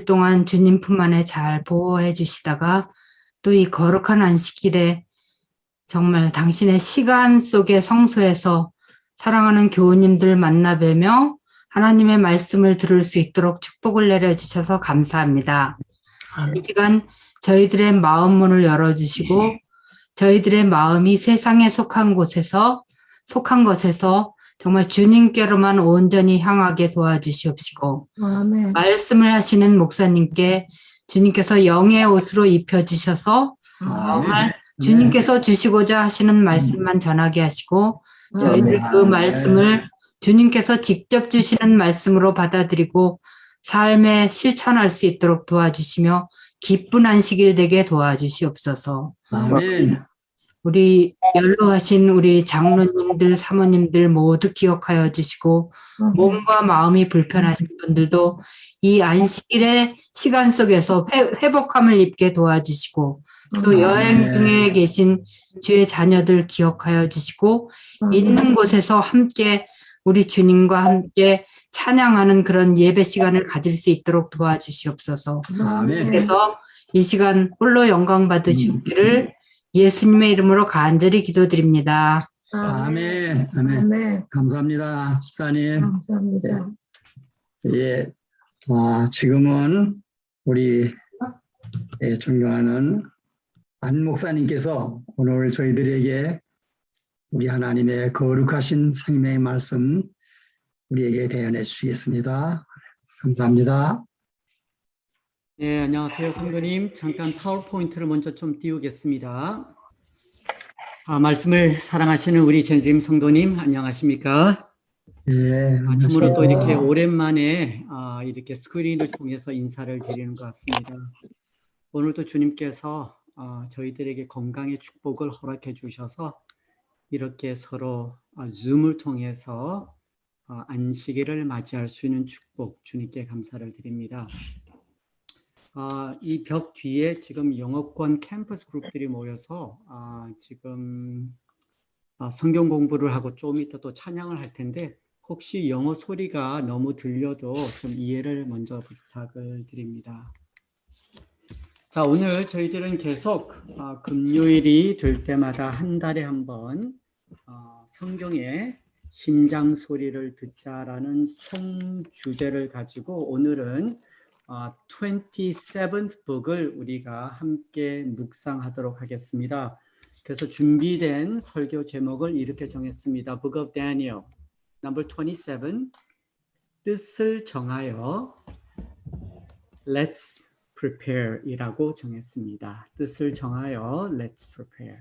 동안 주님 품 안에 잘 보호해 주시다가 또 이 거룩한 안식일에 정말 당신의 시간 속의 성소에서 사랑하는 교우님들 만나 뵈며 하나님의 말씀을 들을 수 있도록 축복을 내려주셔서 감사합니다. 이 시간 저희들의 마음 문을 열어주시고 저희들의 마음이 세상에 속한 것에서 정말 주님께로만 온전히 향하게 도와주시옵시고 아멘. 말씀을 하시는 목사님께 주님께서 영의 옷으로 입혀주셔서 정말 주님께서 주시고자 하시는 말씀만 전하게 하시고 저희들 그 말씀을 주님께서 직접 주시는 말씀으로 받아들이고 삶에 실천할 수 있도록 도와주시며 기쁜 안식일 되게 도와주시옵소서. 아멘. 우리 연로하신 우리 장로님들, 사모님들 모두 기억하여 주시고 몸과 마음이 불편하신 분들도 이 안식일의 시간 속에서 회복함을 입게 도와주시고 또 여행 중에 계신 주의 자녀들 기억하여 주시고 있는 곳에서 함께 우리 주님과 함께 찬양하는 그런 예배 시간을 가질 수 있도록 도와주시옵소서. 아멘. 그래서 이 시간 홀로 영광 받으시기를 예수님의 이름으로 간절히 기도드립니다. 아멘. 아멘. 아멘. 감사합니다, 집사님. 감사합니다. 예, 지금은 우리 존경하는 안 목사님께서 오늘 저희들에게 우리 하나님의 거룩하신 생명의 말씀 우리에게 대연해 주시겠습니다. 감사합니다. 네, 안녕하세요, 성도님. 잠깐 파워포인트를 먼저 좀 띄우겠습니다. 말씀을 사랑하시는 우리 전임 성도님, 안녕하십니까? 예, 참으로 또 이렇게 오랜만에 이렇게 스크린을 통해서 인사를 드리는 것 같습니다. 오늘도 주님께서 저희들에게 건강의 축복을 허락해 주셔서 이렇게 서로 줌을 통해서 안식일을 맞이할 수 있는 축복 주님께 감사를 드립니다. 이 벽 뒤에 지금 영어권 캠퍼스 그룹들이 모여서 지금 성경 공부를 하고 좀 이따 또 찬양을 할 텐데 혹시 영어 소리가 너무 들려도 좀 이해를 먼저 부탁을 드립니다. 자, 오늘 저희들은 계속 금요일이 될 때마다 한 달에 한 번 성경의 심장 소리를 듣자라는 총 주제를 가지고 오늘은 27th book을 우리가 함께 묵상하도록 하겠습니다. 그래서 준비된 설교 제목을 이렇게 정했습니다. Book of Daniel, number 27, 뜻을 정하여 Let's prepare 이라고 정했습니다. 뜻을 정하여 Let's prepare.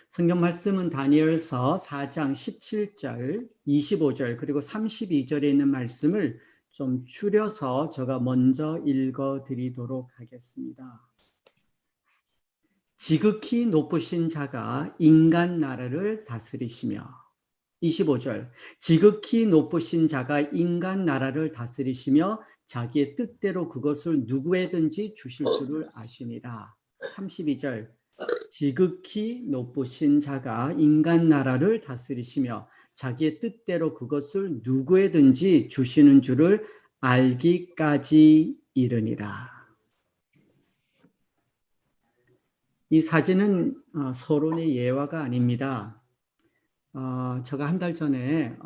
성경 말씀은 다니엘서 4장 17절, 25절 그리고 32절에 있는 말씀을 좀 줄여서 제가 먼저 읽어드리도록 하겠습니다. 지극히 높으신 자가 인간 나라를 다스리시며 25절 지극히 높으신 자가 인간 나라를 다스리시며 자기의 뜻대로 그것을 누구에든지 주실 줄을 아시니라. 32절 지극히 높으신 자가 인간 나라를 다스리시며 자기의 뜻대로 그것을 누구에든지 주시는 줄을 알기까지 이르니라. 이 사진은 서론의 예화가 아닙니다. 제가 한 달 전에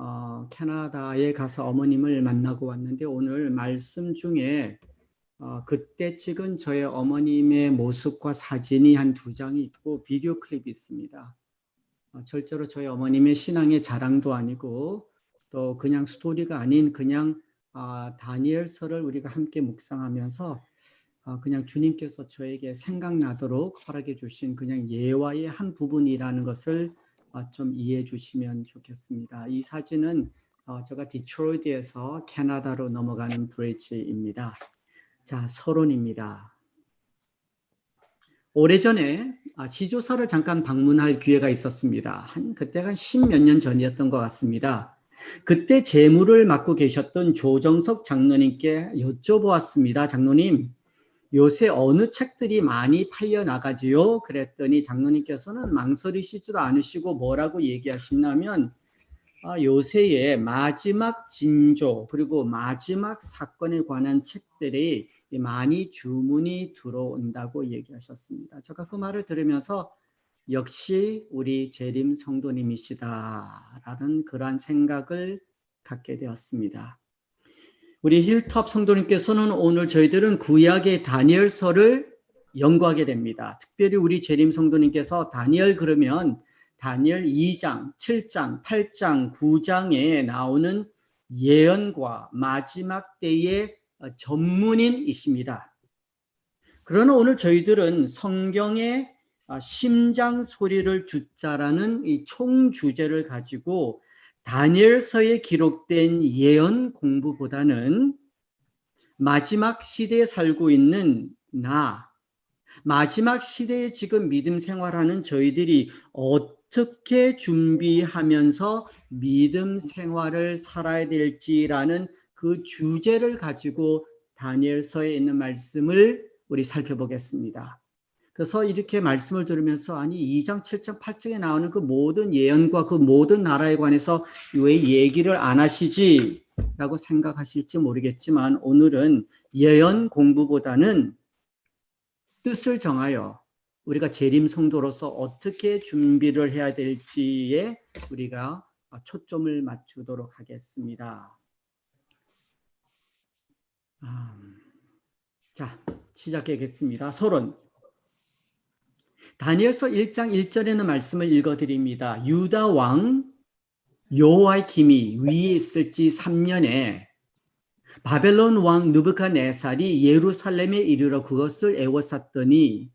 캐나다에 가서 어머님을 만나고 왔는데 오늘 말씀 중에 그때 찍은 저의 어머님의 모습과 사진이 한 2장이 있고 비디오 클립이 있습니다. 절대로 저희 어머님의 신앙의 자랑도 아니고 또 그냥 스토리가 아닌 그냥 다니엘서를 우리가 함께 묵상하면서 그냥 주님께서 저에게 생각나도록 허락해 주신 그냥 예화의 한 부분이라는 것을 좀 이해해 주시면 좋겠습니다. 이 사진은 제가 디트로이트에서 캐나다로 넘어가는 브리지입니다. 자, 서론입니다. 오래전에 지조사를 잠깐 방문할 기회가 있었습니다. 그때가 한 10몇 년 전이었던 것 같습니다. 그때 재무를 맡고 계셨던 조정석 장로님께 여쭤보았습니다. 장로님, 요새 어느 책들이 많이 팔려나가지요? 그랬더니 장로님께서는 망설이시지도 않으시고 뭐라고 얘기하시냐면 요새의 마지막 징조 그리고 마지막 사건에 관한 책들이 많이 주문이 들어온다고 얘기하셨습니다. 제가 그 말을 들으면서 역시 우리 재림 성도님이시다라는 그러한 생각을 갖게 되었습니다. 우리 힐탑 성도님께서는 오늘 저희들은 구약의 다니엘서를 연구하게 됩니다. 특별히 우리 재림 성도님께서 다니엘 그러면 다니엘 2장, 7장, 8장, 9장에 나오는 예언과 마지막 때의 전문인이십니다. 그러나 오늘 저희들은 성경의 심장 소리를 듣자라는 이 총 주제를 가지고 다니엘서에 기록된 예언 공부보다는 마지막 시대에 살고 있는 마지막 시대에 지금 믿음 생활하는 저희들이 어떻게 준비하면서 믿음 생활을 살아야 될지라는 그 주제를 가지고 다니엘서에 있는 말씀을 우리 살펴보겠습니다. 그래서 이렇게 말씀을 들으면서 아니 2장, 7장, 8장에 나오는 그 모든 예언과 그 모든 나라에 관해서 왜 얘기를 안 하시지? 라고 생각하실지 모르겠지만 오늘은 예언 공부보다는 뜻을 정하여 우리가 재림 성도로서 어떻게 준비를 해야 될지에 우리가 초점을 맞추도록 하겠습니다. 자, 시작하겠습니다. 서론. 다니엘서 1장 1절에는 말씀을 읽어드립니다. 유다 왕 여호야김이 위에 있을지 3년에 바벨론 왕 느부갓네살이 예루살렘에 이르러 그것을 애워쌌더니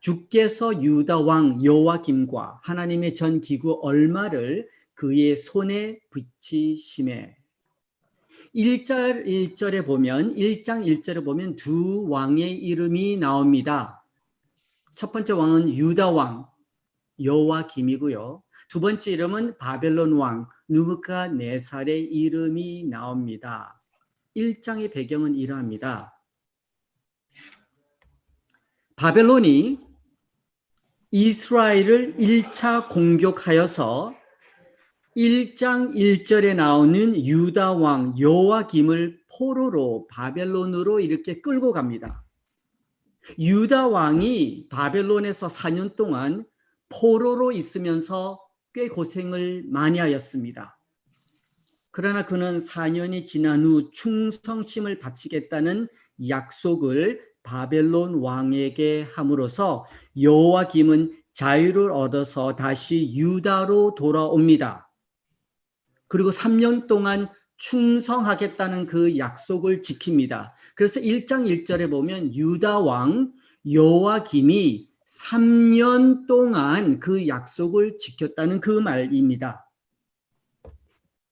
주께서 유다 왕 여호야김과 하나님의 전 기구 얼마를 그의 손에 붙이심에 1절에 보면 1장 1절에 보면 두 왕의 이름이 나옵니다. 첫 번째 왕은 유다 왕 여호야김이고요. 두 번째 이름은 바벨론 왕 느부갓네살의 이름이 나옵니다. 1장의 배경은 이러합니다. 바벨론이 이스라엘을 1차 공격하여서 1장 1절에 나오는 유다 왕 여호야김을 포로로 바벨론으로 이렇게 끌고 갑니다. 유다 왕이 바벨론에서 4년 동안 포로로 있으면서 꽤 고생을 많이 하였습니다. 그러나 그는 4년이 지난 후 충성심을 바치겠다는 약속을 바벨론 왕에게 함으로써 여호야김은 자유를 얻어서 다시 유다로 돌아옵니다. 그리고 3년 동안 충성하겠다는 그 약속을 지킵니다. 그래서 1장 1절에 보면 유다 왕 여호야김이 3년 동안 그 약속을 지켰다는 그 말입니다.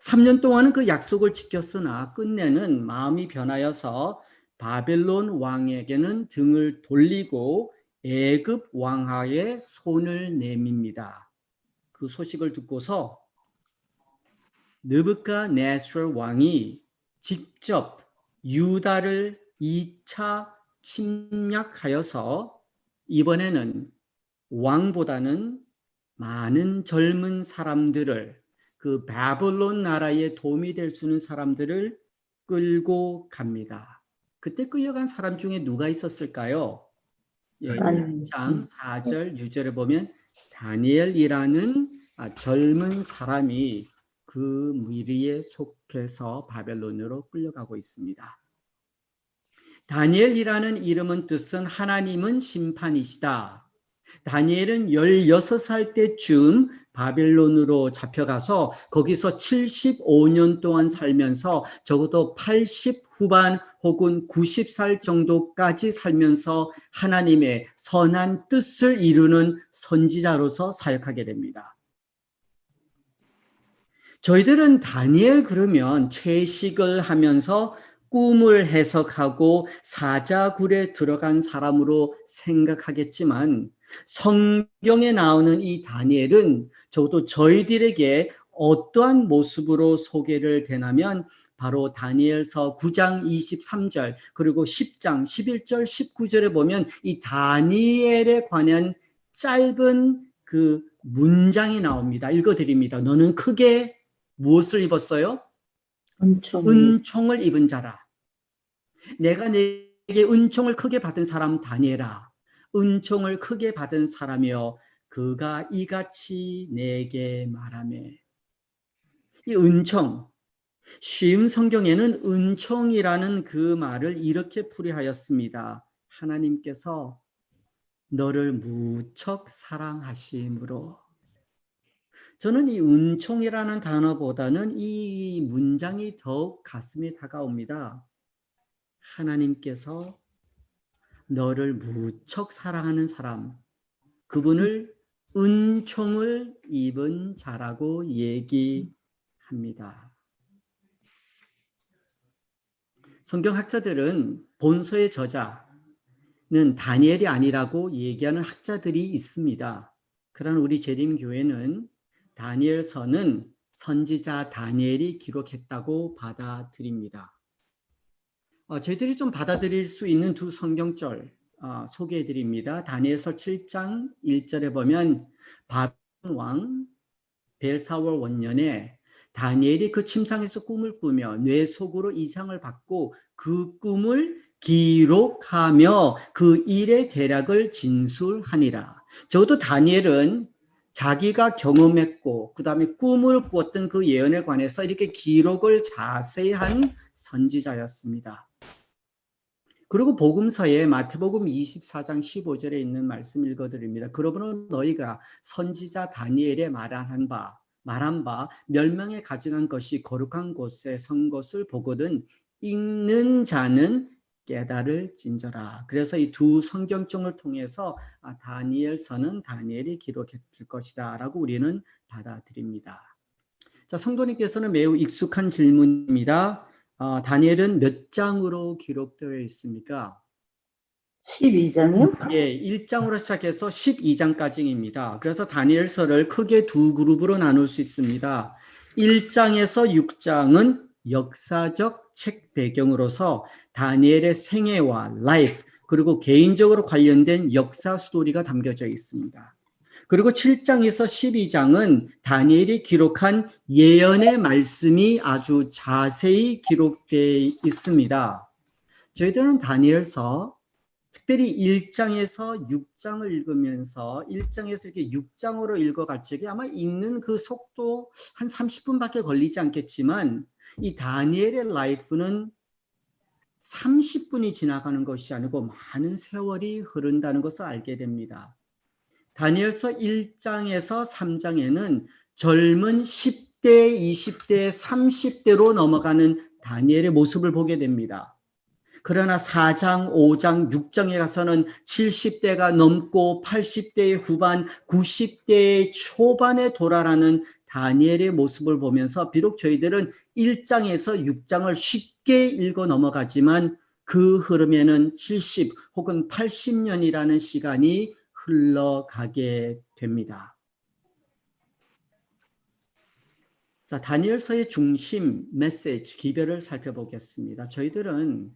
3년 동안은 그 약속을 지켰으나 끝내는 마음이 변하여서 바벨론 왕에게는 등을 돌리고 애굽 왕하에 손을 내밉니다. 그 소식을 듣고서 느부갓네살 왕이 직접 유다를 2차 침략하여서 이번에는 왕보다는 많은 젊은 사람들을 그 바벨론 나라에 도움이 될 수 있는 사람들을 끌고 갑니다. 그때 끌려간 사람 중에 누가 있었을까요? 1장 4절 6절에 보면 다니엘이라는 젊은 사람이 그 무리에 속해서 바벨론으로 끌려가고 있습니다. 다니엘이라는 이름은 뜻은 하나님은 심판이시다. 다니엘은 16살 때쯤 바벨론으로 잡혀가서 거기서 75년 동안 살면서 적어도 80 후반 혹은 90살 정도까지 살면서 하나님의 선한 뜻을 이루는 선지자로서 사역하게 됩니다. 저희들은 다니엘 그러면 채식을 하면서 꿈을 해석하고 사자굴에 들어간 사람으로 생각하겠지만 성경에 나오는 이 다니엘은 적어도 저희들에게 어떠한 모습으로 소개를 되냐면 바로 다니엘서 9장 23절 그리고 10장 11절 19절에 보면 이 다니엘에 관한 짧은 그 문장이 나옵니다. 읽어드립니다. 너는 크게 무엇을 입었어요? 은총. 은총을 입은 자라. 내가 내게 은총을 크게 받은 사람 다니엘아, 은총을 크게 받은 사람이여 그가 이같이 내게 말하매. 이 은총, 쉬운 성경에는 은총이라는 그 말을 이렇게 풀이하였습니다. 하나님께서 너를 무척 사랑하심으로. 저는 이 은총이라는 단어보다는 이 문장이 더욱 가슴에 다가옵니다. 하나님께서 너를 무척 사랑하는 사람, 그분을 은총을 입은 자라고 얘기합니다. 성경학자들은 본서의 저자는 다니엘이 아니라고 얘기하는 학자들이 있습니다. 그러나 우리 재림교회는 다니엘서는 선지자 다니엘이 기록했다고 받아들입니다. 저희들이 좀 받아들일 수 있는 두 성경절 소개해 드립니다. 다니엘서 7장 1절에 보면 바벨론 왕 벨사월 원년에 다니엘이 그 침상에서 꿈을 꾸며 뇌 속으로 이상을 받고 그 꿈을 기록하며 그 일의 대략을 진술하니라. 적어도 다니엘은 자기가 경험했고 그 다음에 꿈을 꾸었던 그 예언에 관해서 이렇게 기록을 자세히 한 선지자였습니다. 그리고 복음서에 마태복음 24장 15절에 있는 말씀 읽어드립니다. 그러므로 너희가 선지자 다니엘의 말한 바 멸망에 가증한 것이 거룩한 곳에 선 것을 보거든 읽는 자는 깨달을진저라. 그래서 이 두 성경정을 통해서 다니엘서는 다니엘이 기록했을 것이다 라고 우리는 받아들입니다. 자, 성도님께서는 매우 익숙한 질문입니다. 다니엘은 몇 장으로 기록되어 있습니까? 12장이요? 예, 1장으로 시작해서 12장까지입니다. 그래서 다니엘서를 크게 두 그룹으로 나눌 수 있습니다. 1장에서 6장은 역사적 책 배경으로서 다니엘의 생애와 라이프 그리고 개인적으로 관련된 역사 스토리가 담겨져 있습니다. 그리고 7장에서 12장은 다니엘이 기록한 예언의 말씀이 아주 자세히 기록되어 있습니다. 저희들은 다니엘서 특별히 1장에서 6장을 읽으면서 1장에서 이렇게 6장으로 읽어갈 적에 아마 읽는 그 속도 한 30분밖에 걸리지 않겠지만 이 다니엘의 라이프는 30분이 지나가는 것이 아니고 많은 세월이 흐른다는 것을 알게 됩니다. 다니엘서 1장에서 3장에는 젊은 10대, 20대, 30대로 넘어가는 다니엘의 모습을 보게 됩니다. 그러나 4장, 5장, 6장에 가서는 70대가 넘고 80대의 후반, 90대의 초반에 돌아라는 다니엘의 모습을 보면서 비록 저희들은 1장에서 6장을 쉽게 읽어 넘어가지만 그 흐름에는 70 혹은 80년이라는 시간이 흘러가게 됩니다. 자, 다니엘서의 중심 메시지 기별을 살펴보겠습니다. 저희들은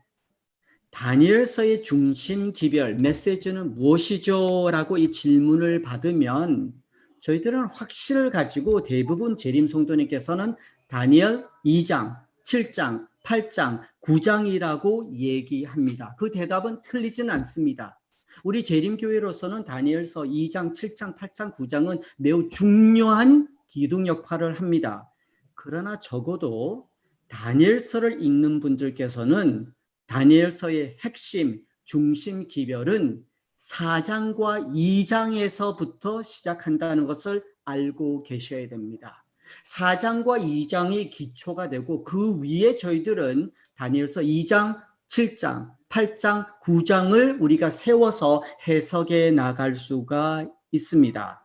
다니엘서의 중심 기별 메시지는 무엇이죠? 라고 이 질문을 받으면 저희들은 확신을 가지고 대부분 재림 성도님께서는 다니엘 2장, 7장, 8장, 9장이라고 얘기합니다. 그 대답은 틀리진 않습니다. 우리 재림교회로서는 다니엘서 2장, 7장, 8장, 9장은 매우 중요한 기둥 역할을 합니다. 그러나 적어도 다니엘서를 읽는 분들께서는 다니엘서의 핵심, 중심 기별은 4장과 2장에서부터 시작한다는 것을 알고 계셔야 됩니다. 4장과 2장이 기초가 되고 그 위에 저희들은 다니엘서 2장, 7장, 8장, 9장을 우리가 세워서 해석해 나갈 수가 있습니다.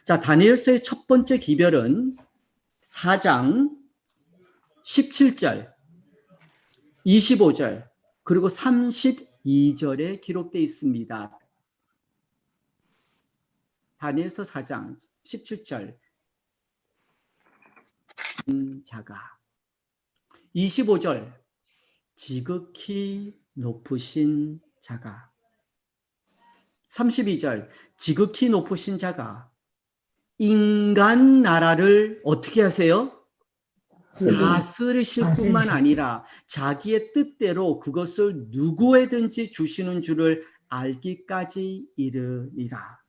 자, 다니엘서의 첫 번째 기별은 4장 17절, 25절, 그리고 32절에 기록되어 있습니다. 다니엘서 4장 17절 자가 25절 지극히 높으신 자가 32절 지극히 높으신 자가 인간 나라를 어떻게 하세요? 다스리실 뿐만 아니라 자기의 뜻대로 그것을 누구에든지 주시는 줄을 알기까지 이르리라.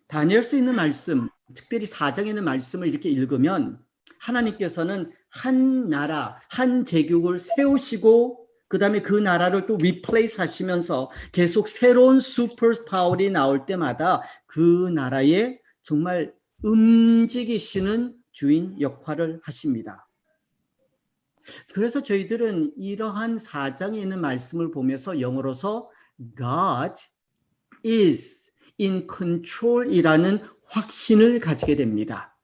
다니엘서에 있는 말씀, 특별히 4장에 있는 말씀을 이렇게 읽으면 하나님께서는 한 나라, 한 제국을 세우시고 그 다음에 그 나라를 또 리플레이스 하시면서 계속 새로운 슈퍼파워가 나올 때마다 그 나라에 정말 움직이시는 주인 역할을 하십니다. 그래서 저희들은 이러한 4장에 있는 말씀을 보면서 영어로서 God is in control이라는 확신을 가지게 됩니다.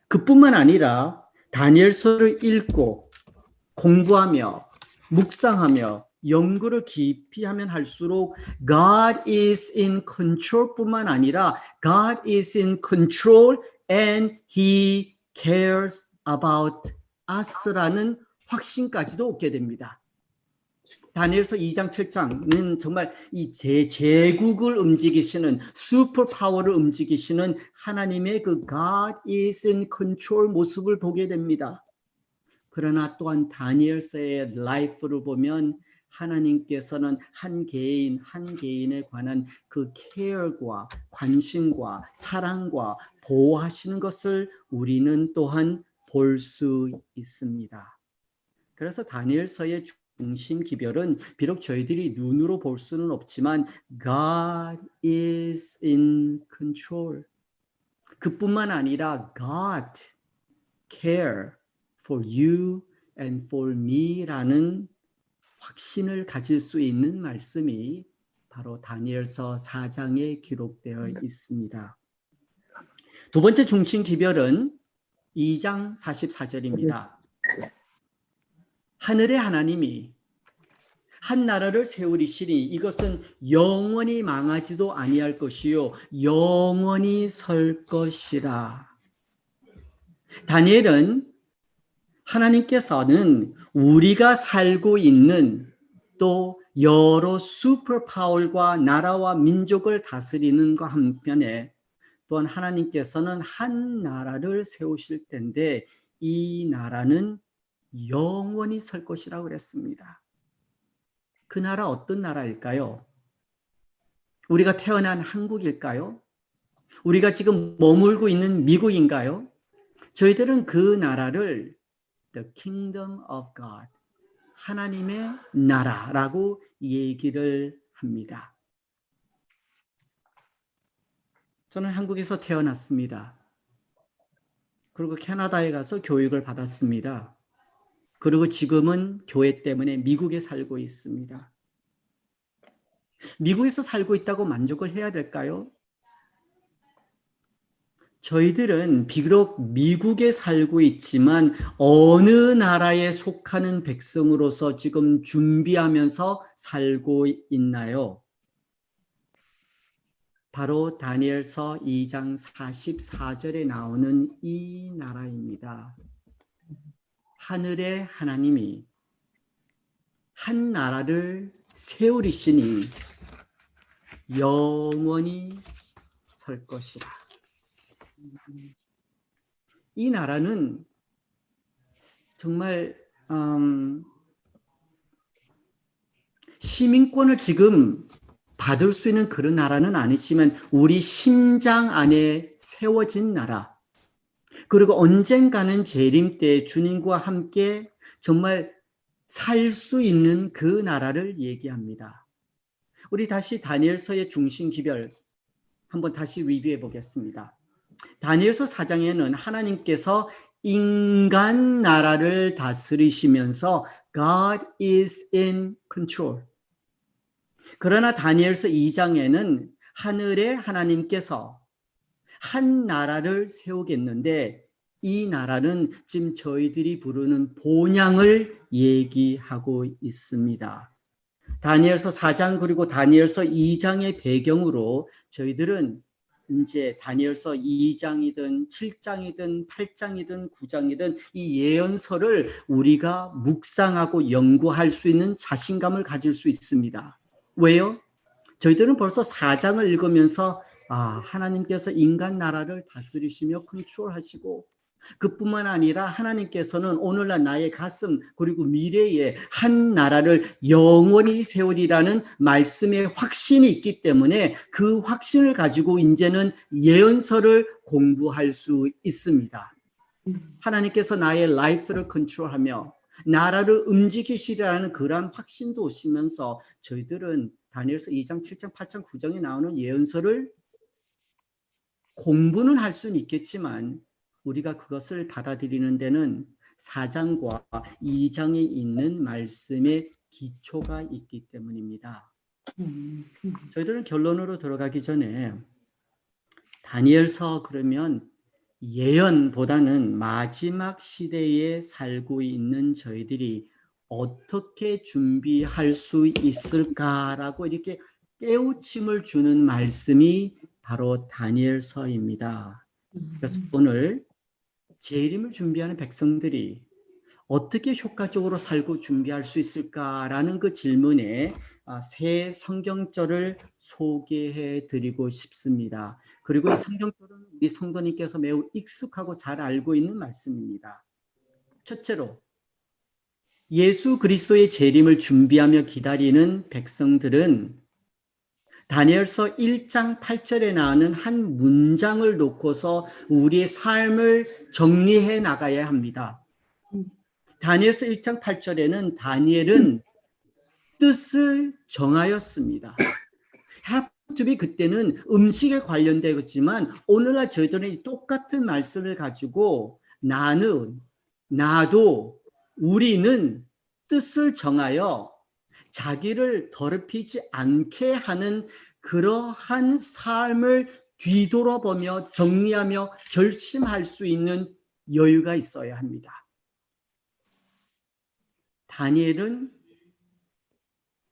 그뿐만 아니라 다니엘서를 읽고 공부하며 묵상하며 연구를 깊이 하면 할수록 God is in control 뿐만 아니라 God is in control and He cares about us라는 확신까지도 얻게 됩니다. 다니엘서 2장 7장은 정말 이 제국을 움직이시는 슈퍼파워를 움직이시는 하나님의 그 God is in control 모습을 보게 됩니다. 그러나 또한 다니엘서의 라이프를 보면 하나님께서는 한 개인 한 개인에 관한 그 케어과 관심과 사랑과 보호하시는 것을 우리는 또한 볼 수 있습니다. 그래서 다니엘서의 중심 기별은 비록 저희들이 눈으로 볼 수는 없지만 God is in control. 그뿐만 아니라 God care for you and for me라는 확신을 가질 수 있는 말씀이 바로 다니엘서 4장에 기록되어 있습니다. 두 번째 중심 기별은 2장 44절입니다. 하늘의 하나님이 한 나라를 세우리시니 이것은 영원히 망하지도 아니할 것이요 영원히 설 것이라. 다니엘은 하나님께서는 우리가 살고 있는 또 여러 슈퍼파워와 나라와 민족을 다스리는 것 한편에 또한 하나님께서는 한 나라를 세우실 텐데 이 나라는 영원히 설 것이라고 그랬습니다. 그 나라 어떤 나라일까요? 우리가 태어난 한국일까요? 우리가 지금 머물고 있는 미국인가요? 저희들은 그 나라를 The Kingdom of God, 하나님의 나라라고 얘기를 합니다. 저는 한국에서 태어났습니다. 그리고 캐나다에 가서 교육을 받았습니다. 그리고 지금은 교회 때문에 미국에 살고 있습니다. 미국에서 살고 있다고 만족을 해야 될까요? 저희들은 비록 미국에 살고 있지만 어느 나라에 속하는 백성으로서 지금 준비하면서 살고 있나요? 바로 다니엘서 2장 44절에 나오는 이 나라입니다. 하늘의 하나님이 한 나라를 세우리시니 영원히 설 것이라. 이 나라는 정말 시민권을 지금 받을 수 있는 그런 나라는 아니지만 우리 심장 안에 세워진 나라, 그리고 언젠가는 재림 때 주님과 함께 정말 살 수 있는 그 나라를 얘기합니다. 우리 다시 다니엘서의 중심 기별 한번 다시 리뷰해 보겠습니다. 다니엘서 4장에는 하나님께서 인간 나라를 다스리시면서 God is in control. 그러나 다니엘서 2장에는 하늘의 하나님께서 한 나라를 세우겠는데 이 나라는 지금 저희들이 부르는 본향을 얘기하고 있습니다. 다니엘서 4장 그리고 다니엘서 2장의 배경으로 저희들은 이제 다니엘서 2장이든 7장이든 8장이든 9장이든 이 예언서를 우리가 묵상하고 연구할 수 있는 자신감을 가질 수 있습니다. 왜요? 저희들은 벌써 4장을 읽으면서 하나님께서 인간 나라를 다스리시며 컨트롤하시고 그뿐만 아니라 하나님께서는 오늘날 나의 가슴 그리고 미래에 한 나라를 영원히 세우리라는 말씀의 확신이 있기 때문에 그 확신을 가지고 이제는 예언서를 공부할 수 있습니다. 하나님께서 나의 라이프를 컨트롤하며 나라를 움직이시리라는 그러한 확신도 오시면서 저희들은 다니엘서 2장, 7장, 8장, 9장에 나오는 예언서를 공부는 할 수는 있겠지만 우리가 그것을 받아들이는 데는 4장과 2장에 있는 말씀의 기초가 있기 때문입니다. 저희들은 결론으로 들어가기 전에 다니엘서 그러면 예언보다는 마지막 시대에 살고 있는 저희들이 어떻게 준비할 수 있을까라고 이렇게 깨우침을 주는 말씀이 바로 다니엘서입니다. 그래서 오늘 재림을 준비하는 백성들이 어떻게 효과적으로 살고 준비할 수 있을까라는 그 질문에 세 성경절을 소개해 드리고 싶습니다. 그리고 이 성경절은 우리 성도님께서 매우 익숙하고 잘 알고 있는 말씀입니다. 첫째로 예수 그리스도의 재림을 준비하며 기다리는 백성들은 다니엘서 1장 8절에 나오는 한 문장을 놓고서 우리의 삶을 정리해 나가야 합니다. 다니엘서 1장 8절에는 다니엘은 뜻을 정하였습니다. 하프투비 그때는 음식에 관련되었지만 오늘날 저희들은 똑같은 말씀을 가지고 나도 우리는 뜻을 정하여 자기를 더럽히지 않게 하는 그러한 삶을 뒤돌아보며 정리하며 결심할 수 있는 여유가 있어야 합니다. 다니엘은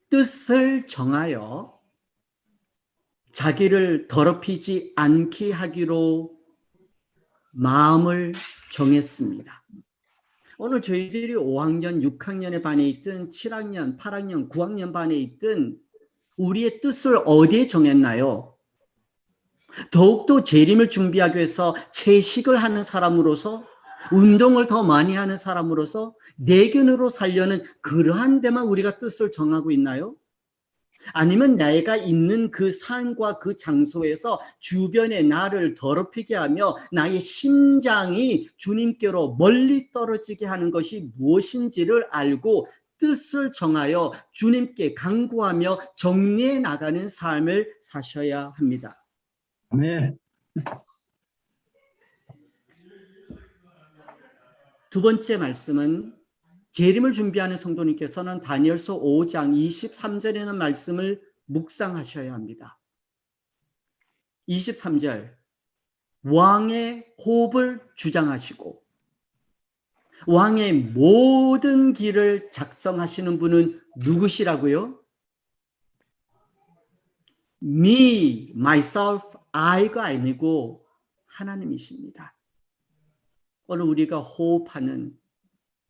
뜻을 정하여 자기를 더럽히지 않게 하기로 마음을 정했습니다. 오늘 저희들이 5학년, 6학년의 반에 있든 7학년, 8학년, 9학년 반에 있든 우리의 뜻을 어디에 정했나요? 더욱더 재림을 준비하기 위해서 채식을 하는 사람으로서 운동을 더 많이 하는 사람으로서 내견으로 살려는 그러한 데만 우리가 뜻을 정하고 있나요? 아니면 내가 있는 그 삶과 그 장소에서 주변에 나를 더럽히게 하며 나의 심장이 주님께로 멀리 떨어지게 하는 것이 무엇인지를 알고 뜻을 정하여 주님께 간구하며 정리해 나가는 삶을 사셔야 합니다. 네. 두 번째 말씀은 재림을 준비하는 성도님께서는 다니엘서 5장 23절에는 말씀을 묵상하셔야 합니다. 23절 왕의 호흡을 주장하시고 왕의 모든 길을 작성하시는 분은 누구시라고요? Me, myself, I가 아니고 하나님이십니다. 오늘 우리가 호흡하는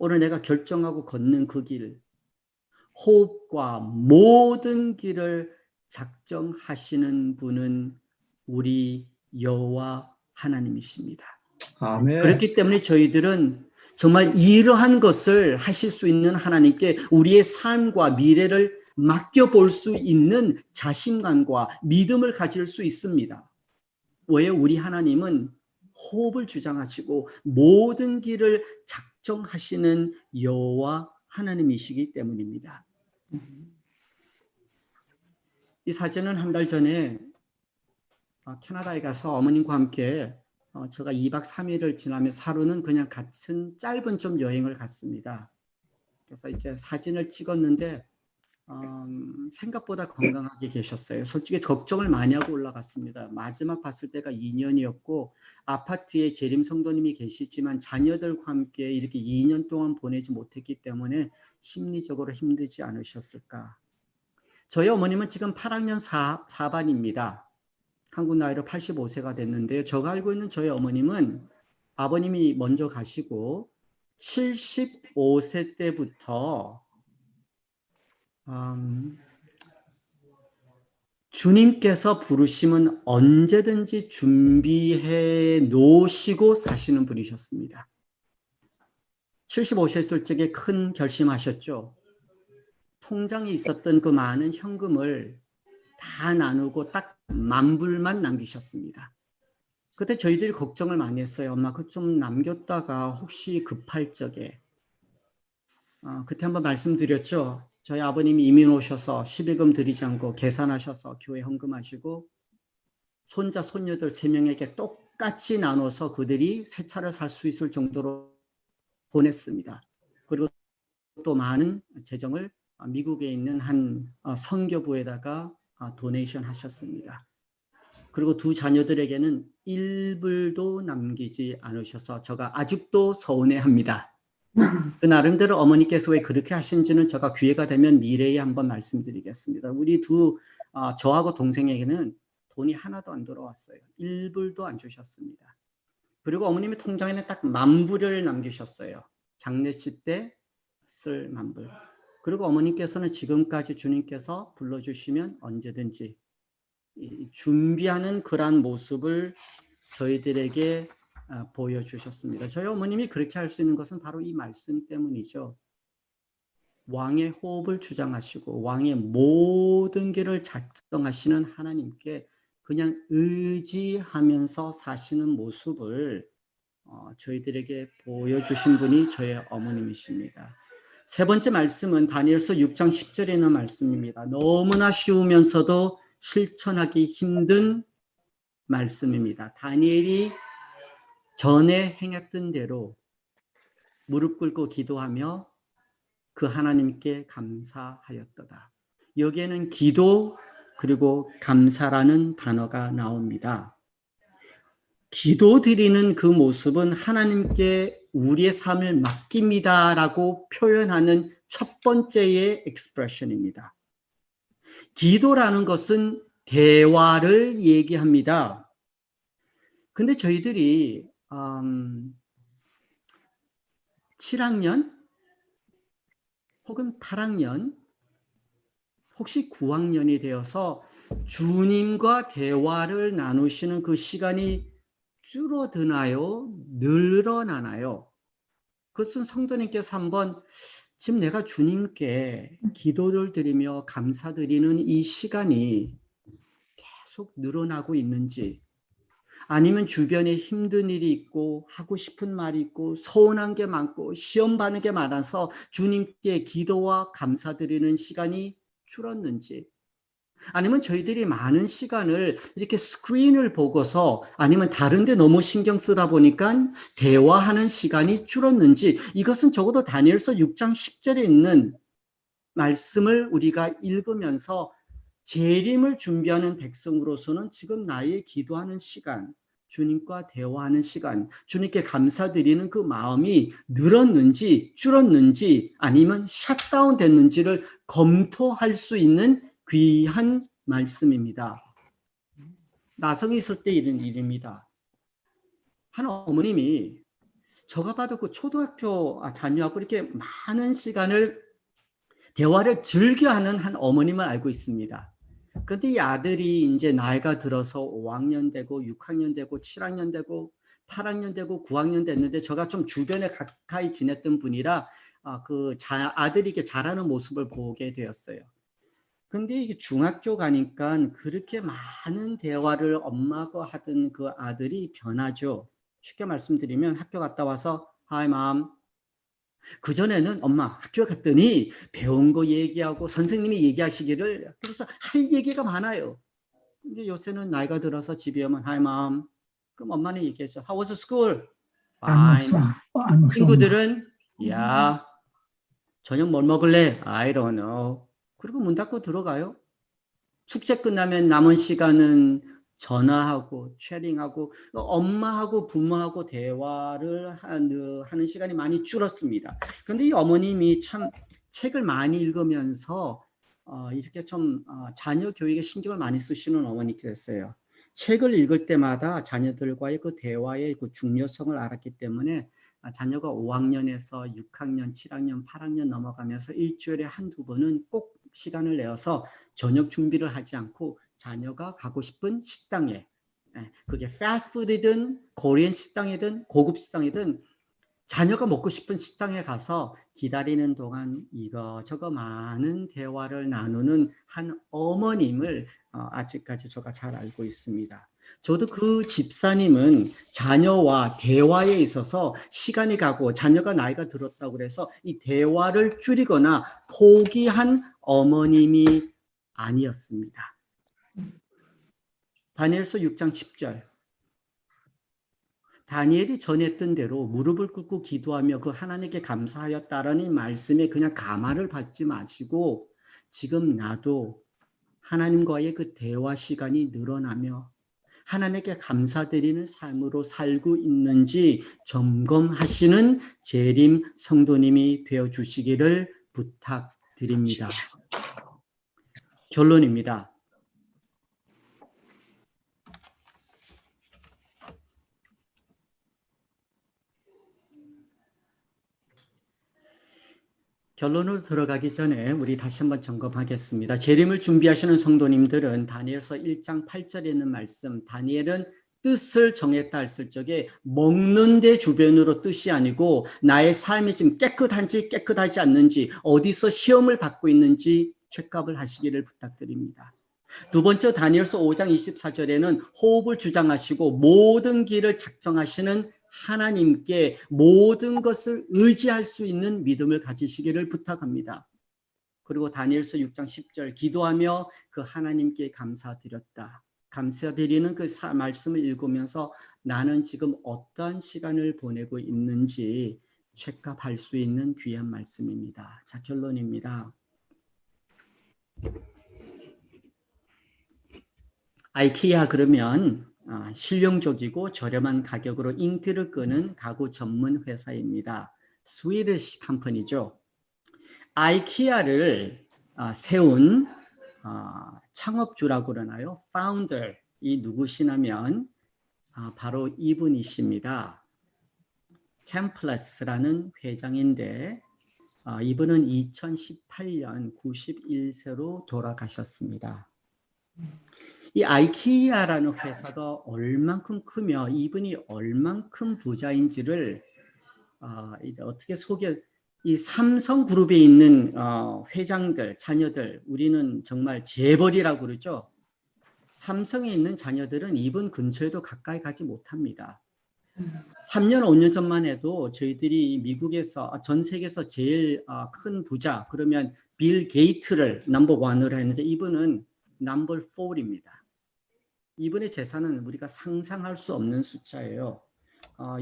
오늘 내가 결정하고 걷는 그 길, 호흡과 모든 길을 작정하시는 분은 우리 여호와 하나님이십니다. 아멘. 그렇기 때문에 저희들은 정말 이러한 것을 하실 수 있는 하나님께 우리의 삶과 미래를 맡겨볼 수 있는 자신감과 믿음을 가질 수 있습니다. 왜? 우리 하나님은 호흡을 주장하시고 모든 길을 작정하시는 여호와 하나님이시기 때문입니다. 이 사진은 한 달 전에 캐나다에 가서 어머님과 함께 제가 2박 3일을 지나면서 하루는 그냥 같은 짧은 좀 여행을 갔습니다. 그래서 이제 사진을 찍었는데 생각보다 건강하게 계셨어요. 솔직히 걱정을 많이 하고 올라갔습니다. 마지막 봤을 때가 2년이었고 아파트에 재림 성도님이 계시지만 자녀들과 함께 이렇게 2년 동안 보내지 못했기 때문에 심리적으로 힘들지 않으셨을까. 저희 어머님은 지금 8학년 4반입니다. 한국 나이로 85세가 됐는데요. 제가 알고 있는 저희 어머님은 아버님이 먼저 가시고 75세 때부터 주님께서 부르심은 언제든지 준비해 놓으시고 사시는 분이셨습니다. 75세 적에 큰 결심하셨죠. 통장에 있었던 그 많은 현금을 다 나누고 딱 10,000불만 남기셨습니다. 그때 저희들이 걱정을 많이 했어요. 엄마, 그거 좀 남겼다가 혹시 급할 적에. 그때 한번 말씀드렸죠. 저희 아버님이 이민 오셔서 11금 드리지 않고 계산하셔서 교회 헌금하시고 손자, 손녀들 3명에게 똑같이 나눠서 그들이 새 차를 살 수 있을 정도로 보냈습니다. 그리고 또 많은 재정을 미국에 있는 한 선교부에다가 도네이션 하셨습니다. 그리고 두 자녀들에게는 1불도 남기지 않으셔서 제가 아직도 서운해합니다. 그 나름대로 어머니께서 왜 그렇게 하신지는 제가 기회가 되면 미래에 한번 말씀드리겠습니다. 우리 저하고 동생에게는 돈이 하나도 안 돌아왔어요. 1불도 안 주셨습니다. 그리고 어머님의 통장에는 딱 10,000불을 남기셨어요. 장례식 때 쓸 10,000불. 그리고 어머님께서는 지금까지 주님께서 불러주시면 언제든지 준비하는 그러한 모습을 저희들에게 보여주셨습니다. 저희 어머님이 그렇게 할 수 있는 것은 바로 이 말씀 때문이죠. 왕의 호흡을 주장하시고 왕의 모든 길을 작정하시는 하나님께 그냥 의지하면서 사시는 모습을 저희들에게 보여주신 분이 저의 어머님이십니다. 세 번째 말씀은 다니엘서 6장 10절에 있는 말씀입니다. 너무나 쉬우면서도 실천하기 힘든 말씀입니다. 다니엘이 전에 행했던 대로 무릎 꿇고 기도하며 그 하나님께 감사하였도다. 여기에는 기도 그리고 감사라는 단어가 나옵니다. 기도 드리는 그 모습은 하나님께 우리의 삶을 맡깁니다라고 표현하는 첫 번째의 expression입니다. 기도라는 것은 대화를 얘기합니다. 근데 저희들이 7학년 혹은 8학년 혹시 9학년이 되어서 주님과 대화를 나누시는 그 시간이 줄어드나요? 늘어나나요? 그것은 성도님께서 한번 지금 내가 주님께 기도를 드리며 감사드리는 이 시간이 계속 늘어나고 있는지, 아니면 주변에 힘든 일이 있고 하고 싶은 말이 있고 서운한 게 많고 시험 받는 게 많아서 주님께 기도와 감사드리는 시간이 줄었는지, 아니면 저희들이 많은 시간을 이렇게 스크린을 보고서 아니면 다른 데 너무 신경 쓰다 보니까 대화하는 시간이 줄었는지, 이것은 적어도 다니엘서 6장 10절에 있는 말씀을 우리가 읽으면서 재림을 준비하는 백성으로서는 지금 나의 기도하는 시간, 주님과 대화하는 시간, 주님께 감사드리는 그 마음이 늘었는지 줄었는지 아니면 샷다운 됐는지를 검토할 수 있는 귀한 말씀입니다. 나성이 있을 때 이런 일입니다. 한 어머님이 제가 봐도 그 초등학교 자녀하고 이렇게 많은 시간을 대화를 즐겨하는 한 어머님을 알고 있습니다. 그런데 이 아들이 이제 나이가 들어서 5학년 되고 6학년 되고 7학년 되고 8학년 되고 9학년 됐는데 제가 좀 주변에 가까이 지냈던 분이라 아들이 이렇게 자라는 모습을 보게 되었어요. 근데 이게 중학교 가니까 그렇게 많은 대화를 엄마가 하던 그 아들이 변하죠. 쉽게 말씀드리면 학교 갔다 와서 Hi mom. 그전에는 엄마 학교 갔더니 배운 거 얘기하고 선생님이 얘기하시기를, 그래서 할 얘기가 많아요. 근데 요새는 나이가 들어서 집에 오면 Hi mom. 그럼 엄마는 얘기했어. How was school? Fine. 친구들은 Yeah. 저녁 뭘 먹을래? I don't know. 그리고 문 닫고 들어가요. 숙제 끝나면 남은 시간은 전화하고 채팅하고 엄마하고 부모하고 대화를 하는 시간이 많이 줄었습니다. 그런데 이 어머님이 참 책을 많이 읽으면서 이렇게 좀 자녀 교육에 신경을 많이 쓰시는 어머니께서요. 책을 읽을 때마다 자녀들과의 그 대화의 그 중요성을 알았기 때문에 자녀가 5학년에서 6학년, 7학년, 8학년 넘어가면서 일주일에 한두 번은 꼭 시간을 내어서 저녁 준비를 하지 않고 자녀가 가고 싶은 식당에, 그게 패스트푸드든 코리안 식당이든 고급 식당이든 자녀가 먹고 싶은 식당에 가서 기다리는 동안 이거저거 많은 대화를 나누는 한 어머님을 아직까지 제가 잘 알고 있습니다. 저도 그 집사님은 자녀와 대화에 있어서 시간이 가고 자녀가 나이가 들었다고 그래서 이 대화를 줄이거나 포기한 어머님이 아니었습니다. 다니엘서 6장 10절. 다니엘이 전했던 대로 무릎을 꿇고 기도하며 그 하나님께 감사하였다라는 말씀에 그냥 가마를 받지 마시고 지금 나도 하나님과의 그 대화 시간이 늘어나며 하나님께 감사드리는 삶으로 살고 있는지 점검하시는 재림 성도님이 되어주시기를 부탁드립니다. 결론입니다. 결론으로 들어가기 전에 우리 다시 한번 점검하겠습니다. 재림을 준비하시는 성도님들은 다니엘서 1장 8절에 있는 말씀, 다니엘은 뜻을 정했다 했을 적에 먹는 데 주변으로 뜻이 아니고 나의 삶이 지금 깨끗한지 깨끗하지 않는지 어디서 시험을 받고 있는지 체크업을 하시기를 부탁드립니다. 두 번째 다니엘서 5장 24절에는 호흡을 주장하시고 모든 길을 작정하시는 하나님께 모든 것을 의지할 수 있는 믿음을 가지시기를 부탁합니다. 그리고 다니엘서 6장 10절 기도하며 그 하나님께 감사드렸다. 감사드리는 그 말씀을 읽으면서 나는 지금 어떠한 시간을 보내고 있는지 체크할 수 있는 귀한 말씀입니다. 자, 결론입니다. 아이키아 그러면 실용적이고 저렴한 가격으로 인기를 끄는 가구 전문 회사입니다. 스위디시 컴퍼니죠. 아이키아를 세운 창업주라고 그러나요? 파운더 이 누구시냐면 바로 이분이십니다. 캠플레스라는 회장인데 이분은 2018년 91세로 돌아가셨습니다. 이 아이키아라는 회사가 얼만큼 크며 이분이 얼만큼 부자인지를 이제 어떻게 이 삼성그룹에 있는 회장들, 자녀들, 우리는 정말 재벌이라고 그러죠. 삼성에 있는 자녀들은 이분 근처에도 가까이 가지 못합니다. 3년, 5년 전만 해도 저희들이 미국에서 전 세계에서 제일 큰 부자 그러면 빌 게이트를 넘버 1으로 했는데 이분은 넘버 4입니다. 이분의 재산은 우리가 상상할 수 없는 숫자예요.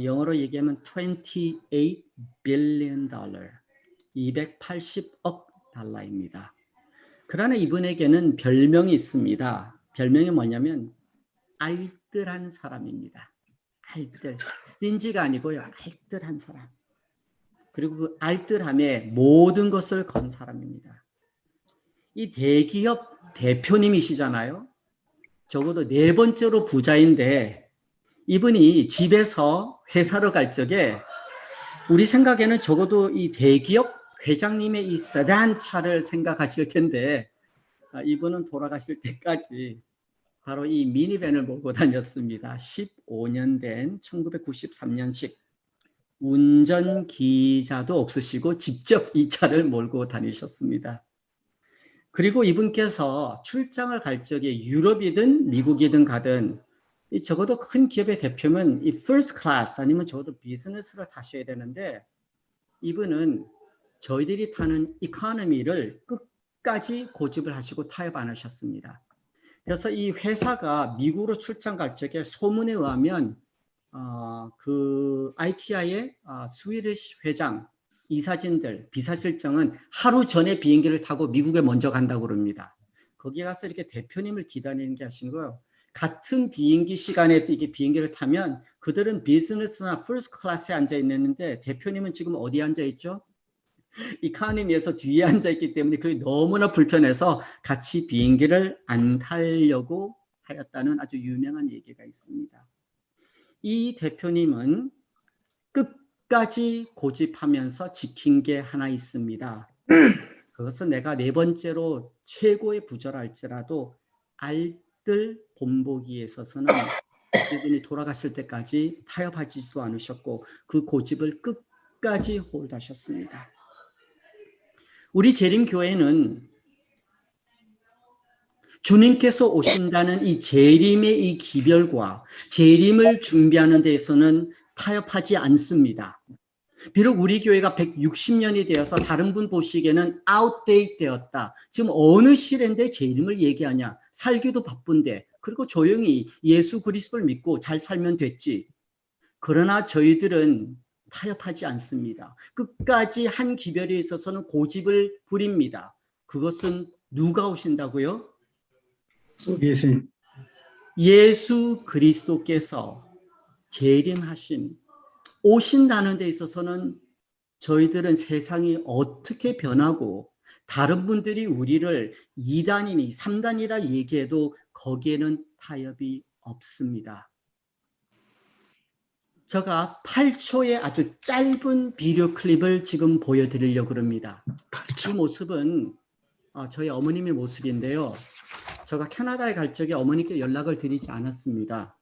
영어로 얘기하면 28 billion dollar, 280억 달러입니다. 그러나 이분에게는 별명이 있습니다. 별명이 뭐냐면 알뜰한 사람입니다. 알뜰, 스틴지가 아니고요. 알뜰한 사람. 그리고 그 알뜰함에 모든 것을 건 사람입니다. 이 대기업 대표님이시잖아요. 적어도 4번째로 부자인데 이분이 집에서 회사로 갈 적에 우리 생각에는 적어도 이 대기업 회장님의 이 세단 차를 생각하실 텐데 이분은 돌아가실 때까지 바로 이 미니밴을 몰고 다녔습니다. 15년 된 1993년식 운전기사도 없으시고 직접 이 차를 몰고 다니셨습니다. 그리고 이분께서 출장을 갈 적에 유럽이든 미국이든 가든 적어도 큰 기업의 대표면 이 first class 아니면 적어도 비즈니스를 타셔야 되는데 이분은 저희들이 타는 이코노미를 끝까지 고집을 하시고 타협 안 하셨습니다. 그래서 이 회사가 미국으로 출장 갈 적에 소문에 의하면 그 아이키아의 스위디시 회장 이사진들, 비서실장은 하루 전에 비행기를 타고 미국에 먼저 간다고 그럽니다. 거기 가서 이렇게 대표님을 기다리는 게 하신 거예요. 같은 비행기 시간에 이렇게 비행기를 타면 그들은 비즈니스나 퍼스트 클래스에 앉아 있는데 대표님은 지금 어디에 앉아 있죠? 이카노미에서 뒤에 앉아 있기 때문에 그게 너무나 불편해서 같이 비행기를 안 타려고 하였다는 아주 유명한 얘기가 있습니다. 이 대표님은 끝까지 고집하면서 지킨 게 하나 있습니다. 그것은 내가 4번째로 최고의 부자라 할지라도 자식들 본보기에 있어서는 그분이 돌아가실 때까지 타협하지도 않으셨고 그 고집을 끝까지 홀드하셨습니다. 우리 재림교회는 주님께서 오신다는 이 재림의 이 기별과 재림을 준비하는 데에서는 타협하지 않습니다. 비록 우리 교회가 160년이 되어서 다른 분 보시기에는 아웃데이트 되었다. 지금 어느 시대인데 재림을 얘기하냐. 살기도 바쁜데. 그리고 조용히 예수 그리스도를 믿고 잘 살면 됐지. 그러나 저희들은 타협하지 않습니다. 끝까지 한 기별에 있어서는 고집을 부립니다. 그것은 누가 오신다고요? 예수님. 예수 그리스도께서 재림하신 오신다는 데 있어서는 저희들은 세상이 어떻게 변하고 다른 분들이 우리를 2단이니 3단이라 얘기해도 거기에는 타협이 없습니다. 제가 8초의 아주 짧은 비디오 클립을 지금 보여드리려고 합니다. 그 모습은 저희 어머님의 모습인데요. 제가 캐나다에 갈 적에 어머니께 연락을 드리지 않았습니다.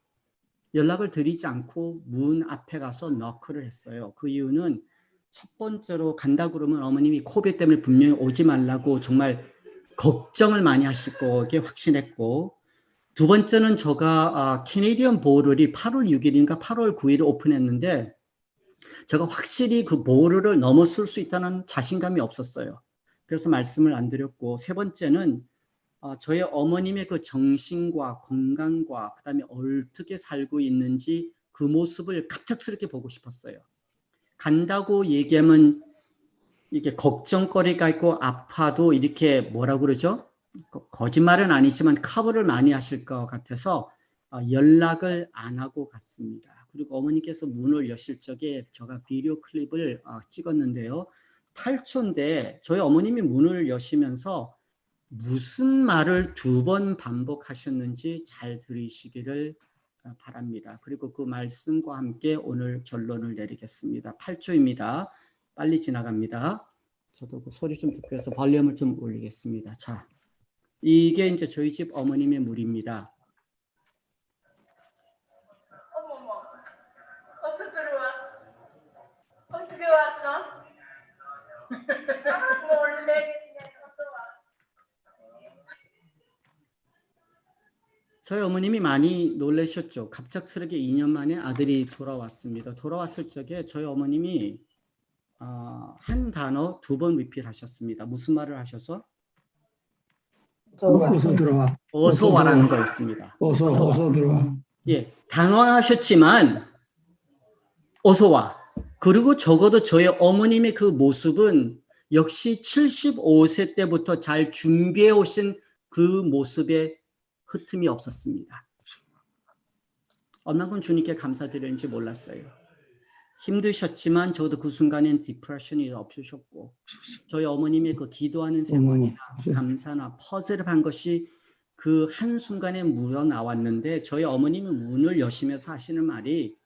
연락을 드리지 않고 문 앞에 가서 너크를 했어요. 그 이유는 첫 번째로 간다 그러면 어머님이 코비드 때문에 분명히 오지 말라고 정말 걱정을 많이 하실 거게 확신했고, 두 번째는 제가 캐네디언 보르를 8월 6일인가 8월 9일에 오픈했는데 제가 확실히 그 보르를 넘어설 수 있다는 자신감이 없었어요. 그래서 말씀을 안 드렸고, 세 번째는 저희 어머님의 그 정신과 건강과 그다음에 어떻게 살고 있는지 그 모습을 갑작스럽게 보고 싶었어요. 간다고 얘기하면 이게 걱정거리가 있고 아파도 이렇게 뭐라고 그러죠? 거짓말은 아니지만 커버를 많이 하실 것 같아서 연락을 안 하고 갔습니다. 그리고 어머니께서 문을 여실 적에 제가 비디오 클립을 찍었는데요. 8초인데 저희 어머님이 문을 여시면서 무슨 말을 2번 반복하셨는지 잘 들으시기를 바랍니다. 그리고 그 말씀과 함께 오늘 결론을 내리겠습니다. 8초입니다. 빨리 지나갑니다. 저도 그 소리 좀 듣고 해서 볼륨을 좀 올리겠습니다. 자, 이게 이제 저희 집 어머님의 물입니다. 어머머, 어서 들어와. 어떻게 왔어? 몰래 저희 어머님이 많이 놀라셨죠. 갑작스럽게 2년 만에 아들이 돌아왔습니다. 돌아왔을 적에 저희 어머님이 한 단어 2번 리필하셨습니다. 무슨 말을 하셔서? 어서 들어와. 어서 와라는 거였습니다. 어서 들어와. 예, 당황하셨지만 어서 와. 그리고 적어도 저희 어머님의 그 모습은 역시 75세 때부터 잘 준비해 오신 그 모습에 흠이 없었습니다. 얼마큼 주님께 감사드리는지 몰랐어요. 힘드셨지만 저도 그 순간엔 디프레션이 없으셨고 저희 어머님의 그 기도하는 생활이나 감사나 퍼즐한 것이 그 한순간에 묻어 나왔는데 저희 어머님이 문을 여시면서 하시는 말이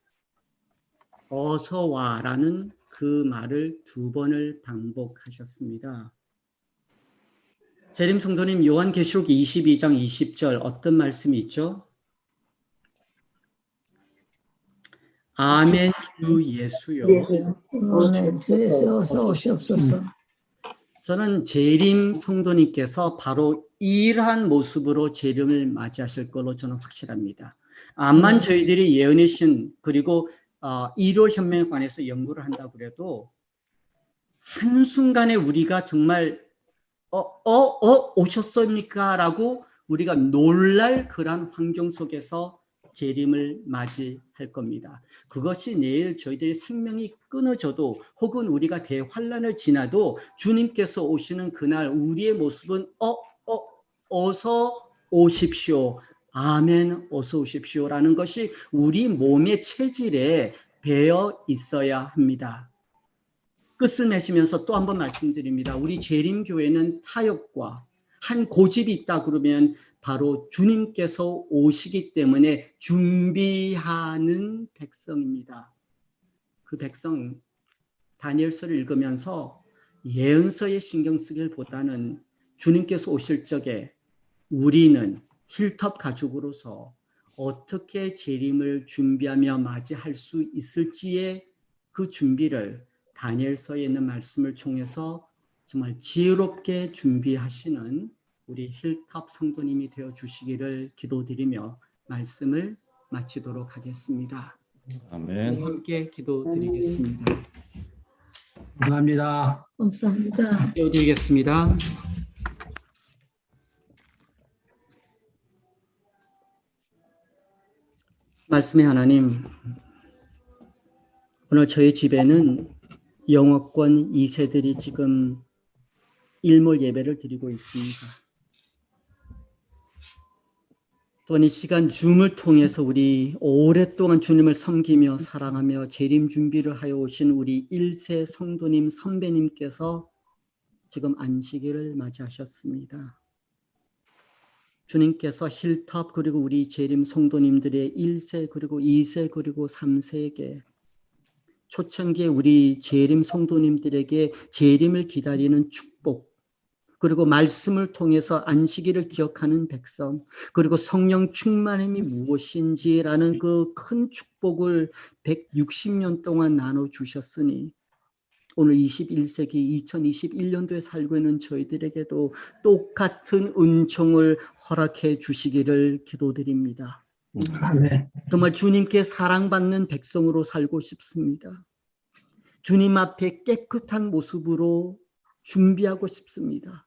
어서 와라는 그 말을 2번을 반복하셨습니다. 재림 성도님, 요한계시록 22장 20절 어떤 말씀이 있죠? 아멘 주 예수요. 아멘 주 예수 어서 오시옵소서. 저는 재림 성도님께서 바로 이러한 모습으로 재림을 맞이하실 걸로 저는 확실합니다. 암만 저희들이 예언의 신 그리고 1월 현명에 관해서 연구를 한다고 그래도 한순간에 우리가 정말 오셨습니까? 라고 우리가 놀랄 그런 환경 속에서 재림을 맞이할 겁니다. 그것이 내일 저희들의 생명이 끊어져도 혹은 우리가 대환란을 지나도 주님께서 오시는 그날 우리의 모습은 어서 오십시오. 아멘 어서 오십시오라는 것이 우리 몸의 체질에 배어 있어야 합니다. 끝을 맺으면서 또 한 번 말씀드립니다. 우리 재림교회는 타협과 한 고집이 있다 그러면 바로 주님께서 오시기 때문에 준비하는 백성입니다. 그 백성 다니엘서를 읽으면서 예언서에 신경 쓰기보다는 주님께서 오실 적에 우리는 힐톱 가족으로서 어떻게 재림을 준비하며 맞이할 수 있을지의 그 준비를 다니엘서에 있는 말씀을 통해서 정말 지혜롭게 준비하시는 우리 힐톱 성도님이 되어 주시기를 기도드리며 말씀을 마치도록 하겠습니다. 아멘. 함께 기도드리겠습니다. 감사합니다. 감사합니다. 기도드리겠습니다. 말씀의 하나님, 오늘 저희 집에는 영어권 2세들이 지금 일몰 예배를 드리고 있습니다. 또한 이 시간 줌을 통해서 우리 오랫동안 주님을 섬기며 사랑하며 재림 준비를 하여 오신 우리 1세 성도님 선배님께서 지금 안식일을 맞이하셨습니다. 주님께서 힐톱 그리고 우리 재림 성도님들의 1세 그리고 2세 그리고 3세에게 초창기에 우리 재림 성도님들에게 재림을 기다리는 축복, 그리고 말씀을 통해서 안식일을 기억하는 백성, 그리고 성령 충만함이 무엇인지라는 그 큰 축복을 160년 동안 나눠주셨으니 오늘 21세기 2021년도에 살고 있는 저희들에게도 똑같은 은총을 허락해 주시기를 기도드립니다. 아멘. 정말 주님께 사랑받는 백성으로 살고 싶습니다. 주님 앞에 깨끗한 모습으로 준비하고 싶습니다.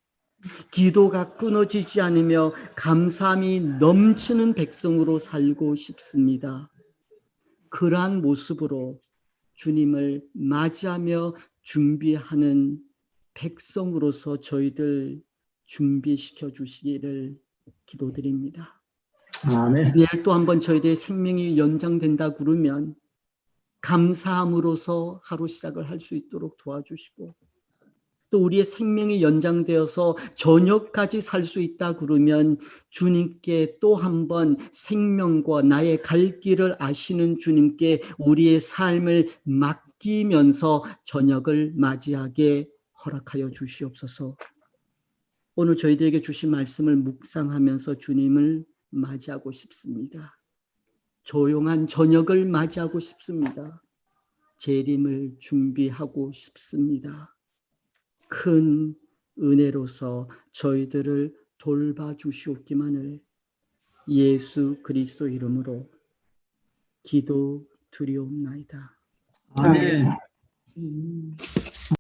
기도가 끊어지지 않으며 감사함이 넘치는 백성으로 살고 싶습니다. 그러한 모습으로 주님을 맞이하며 준비하는 백성으로서 저희들 준비시켜 주시기를 기도드립니다. 아멘. 내일 또 한번 저희들의 생명이 연장된다 그러면 감사함으로써 하루 시작을 할 수 있도록 도와주시고, 또 우리의 생명이 연장되어서 저녁까지 살 수 있다 그러면 주님께 또 한번 생명과 나의 갈 길을 아시는 주님께 우리의 삶을 맡기면서 저녁을 맞이하게 허락하여 주시옵소서. 오늘 저희들에게 주신 말씀을 묵상하면서 주님을 맞이하고 싶습니다. 조용한 저녁을 맞이하고 싶습니다. 재림을 준비하고 싶습니다. 큰 은혜로서 저희들을 돌봐주시옵기만을 예수 그리스도 이름으로 기도드리옵나이다. 아멘.